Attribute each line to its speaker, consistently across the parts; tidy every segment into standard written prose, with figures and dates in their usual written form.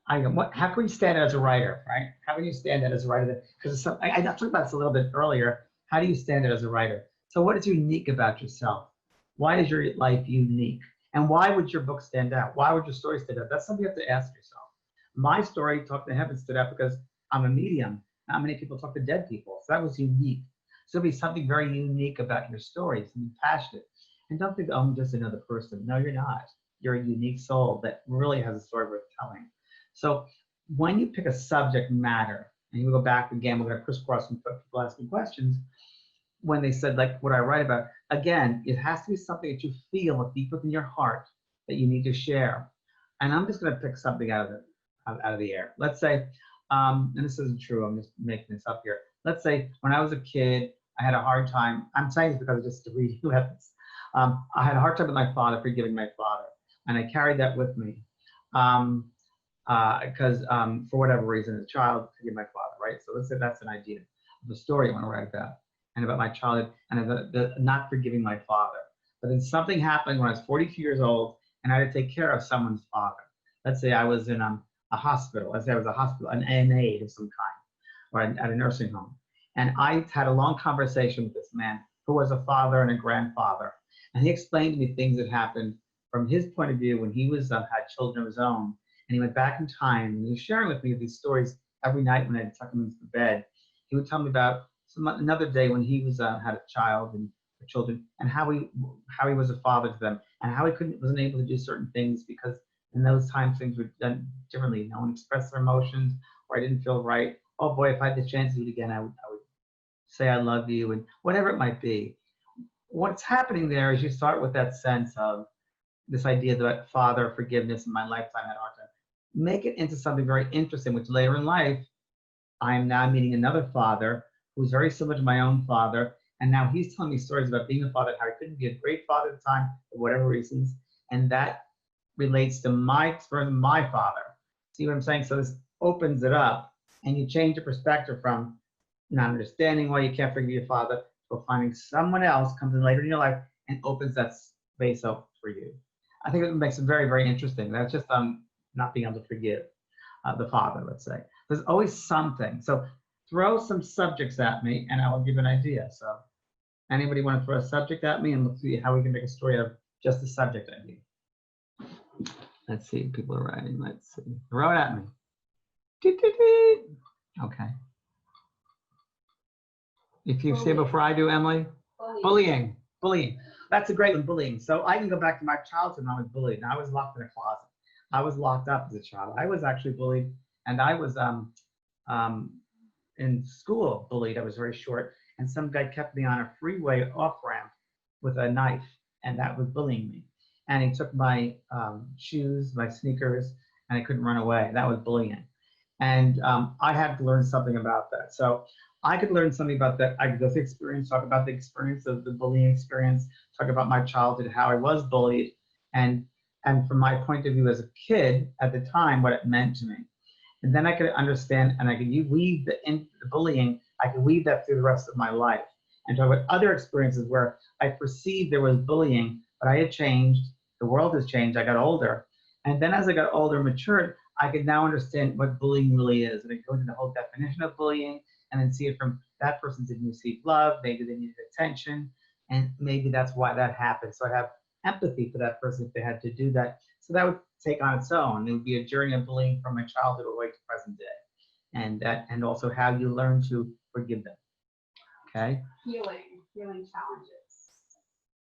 Speaker 1: how can you stand out as a writer, right? How can you stand out as a writer? Because I talked about this a little bit earlier. How do you stand out as a writer? So what is unique about yourself? Why is your life unique? And why would your book stand out? Why would your story stand out? That's something you have to ask yourself. My story, Talk to Heaven, stood out because I'm a medium. Not many people talk to dead people. So that was unique. So there'll be something very unique about your story, something passionate. And don't think, oh, I'm just another person. No, you're not. You're a unique soul that really has a story worth telling. So when you pick a subject matter, and you go back again, we're going to crisscross and people asking questions, when they said, like, what I write about, again, it has to be something that you feel deep within your heart that you need to share. And I'm just going to pick something out of the air. Let's say, and this isn't true, I'm just making this up here. Let's say when I was a kid, I had a hard time. I'm saying this because I just read this. I had a hard time with my father, forgiving my father. And I carried that with me. Because for whatever reason, as a child, forgive my father, right? So let's say that's an idea of a story I want to write about, and about my childhood, and the not forgiving my father. But then something happened when I was 42 years old, and I had to take care of someone's father. Let's say I was in a hospital. Let's say I was a hospital, an aide of some kind, or at a nursing home. And I had a long conversation with this man who was a father and a grandfather. And he explained to me things that happened from his point of view when he was had children of his own. And he went back in time, and he was sharing with me these stories every night when I'd tuck him into the bed. He would tell me about another day when he was had a child and children, and how he was a father to them, and how he wasn't able to do certain things because in those times things were done differently. No one expressed their emotions, or I didn't feel right. Oh boy, if I had the chance to do it again, I would say I love you, and whatever it might be. What's happening there is you start with that sense of this idea that father forgiveness in my lifetime had a hard time. Make it into something very interesting, which later in life, I am now meeting another father who's very similar to my own father. And now he's telling me stories about being a father, how he couldn't be a great father at the time for whatever reasons. And that relates to my experience with my father. See what I'm saying? So this opens it up, and you change the perspective from not understanding why you can't forgive your father to finding someone else comes in later in your life and opens that space up for you. I think it makes it very, very interesting. That's just not being able to forgive the father, let's say. There's always something. So throw some subjects at me and I will give an idea. So anybody want to throw a subject at me, and let's see how we can make a story out of just the subject idea. Let's see, people are writing. Let's see. Throw it at me. Okay. If you say before I do, Emily? Bullying. Bullying. That's a great one, bullying. So I can go back to my childhood when I was bullied. And I was locked in a closet. I was locked up as a child. I was actually bullied, and I was in school bullied. I was very short, and some guy kept me on a freeway off-ramp with a knife, and that was bullying me. And he took my shoes, my sneakers, and I couldn't run away. That was bullying. And I had to learn something about that. So I could learn something about that. I could go through experience, talk about the experience of the bullying experience, talk about my childhood, how I was bullied, and from my point of view as a kid at the time, what it meant to me. And then I could understand, and I could weave the bullying, I could weave that through the rest of my life and talk about other experiences where I perceived there was bullying, but I had changed, the world has changed, I got older. And then as I got older and matured, I could now understand what bullying really is. And I go into the whole definition of bullying and then see it from that person didn't receive love, maybe they needed attention, and maybe that's why that happened. So I have empathy for that person if they had to do that. So that would take on its own. It would be a journey of bullying from my childhood all the way to present day. And also how you learn to forgive them. Okay?
Speaker 2: Healing challenges.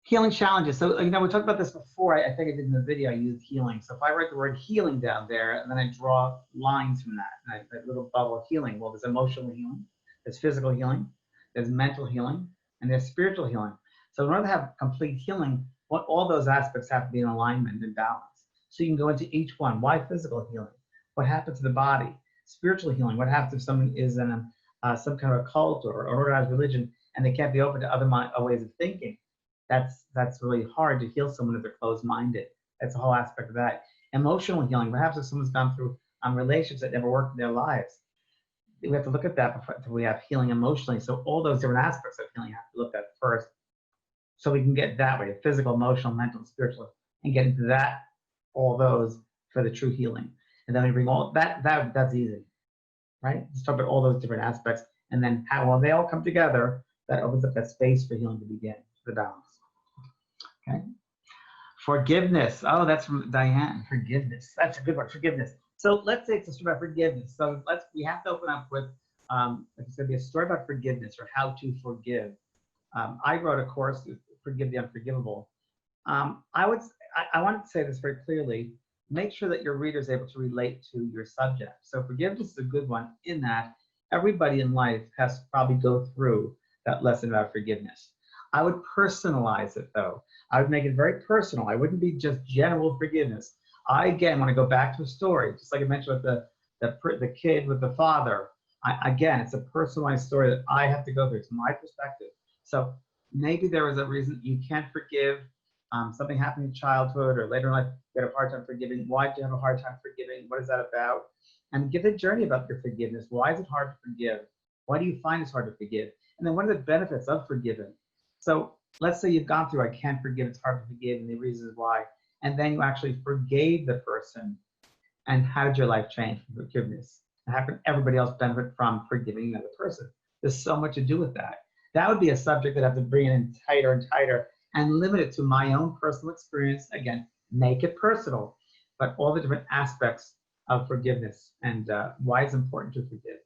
Speaker 1: Healing challenges. So, we talked about this before. I think I did in the video, I used healing. So if I write the word healing down there, and then I draw lines from that, that little bubble of healing. Well, there's emotional healing, there's physical healing, there's mental healing, and there's spiritual healing. So in order to have complete healing, all those aspects have to be in alignment and balance. So you can go into each one. Why physical healing? What happens to the body? Spiritual healing. What happens if someone is in some kind of a cult or organized religion and they can't be open to other ways of thinking? That's really hard to heal someone if they're closed-minded. That's a whole aspect of that. Emotional healing. Perhaps if someone's gone through relationships that never worked in their lives, we have to look at that before we have healing emotionally. So all those different aspects of healing have to be looked at first, so we can get that way, physical, emotional, mental, spiritual, and get into that, all those for the true healing. And then we bring all that's easy, right? Just talk about all those different aspects, and then how when they all come together, that opens up that space for healing to begin, the balance. Okay. Forgiveness. Oh, that's from Diane. Forgiveness. That's a good one. Forgiveness. So let's say it's a story about forgiveness. So we have to open up with if it's going to be a story about forgiveness or how to forgive. I wrote a course, Forgive the Unforgivable. I want to say this very clearly. Make sure that your reader is able to relate to your subject. So forgiveness is a good one in that everybody in life has to probably go through that lesson about forgiveness. I would personalize it though. I would make it very personal. I wouldn't be just general forgiveness. I again want to go back to a story, just like I mentioned with the kid with the father. Again, it's a personalized story that I have to go through. It's my perspective. So maybe there was a reason you can't forgive. Something happened in childhood or later in life, you had a hard time forgiving. Why do you have a hard time forgiving? What is that about? And give a journey about your forgiveness. Why is it hard to forgive? Why do you find it's hard to forgive? And then what are the benefits of forgiving? So let's say you've gone through, I can't forgive, it's hard to forgive, and the reasons why. And then you actually forgave the person. And how did your life change from forgiveness? And how can everybody else benefit from forgiving another person? There's so much to do with that. That would be a subject that I have to bring in tighter and tighter and limit it to my own personal experience. Again, make it personal, but all the different aspects of forgiveness and why it's important to forgive.